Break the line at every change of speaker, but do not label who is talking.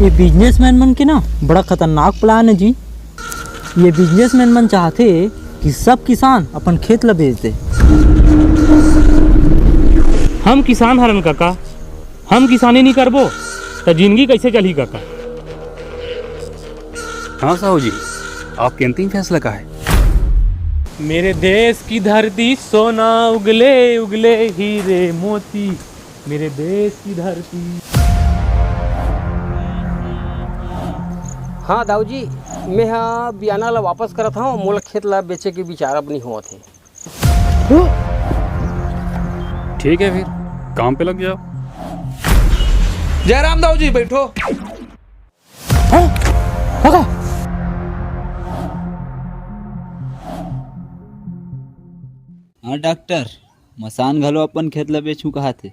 ये बिजनेसमैन मन के ना बड़ा खतरनाक प्लान है जी। ये बिजनेसमैन मन चाहते कि सब किसान अपन खेत ला बेच दे।
हम किसान हरन काका, हम किसानी नहीं करबो तो जिंदगी कैसे चली काका।
हाँ साहू जी, आपके अंतिम फैसला का है?
मेरे देश की धरती सोना उगले उगले हीरे मोती, मेरे देश की धरती।
हाँ दाऊ जी, मैं हाँ बियाना ला वापस करत हूँ। मोला खेत ला बेचे के विचार अपनी होत है।
ठीक है, फिर काम पे लग जाओ।
जयराम दाऊ जी बैठो।
हाँ डॉक्टर, मसान घलो अपन खेत ला बेचू कहा थे।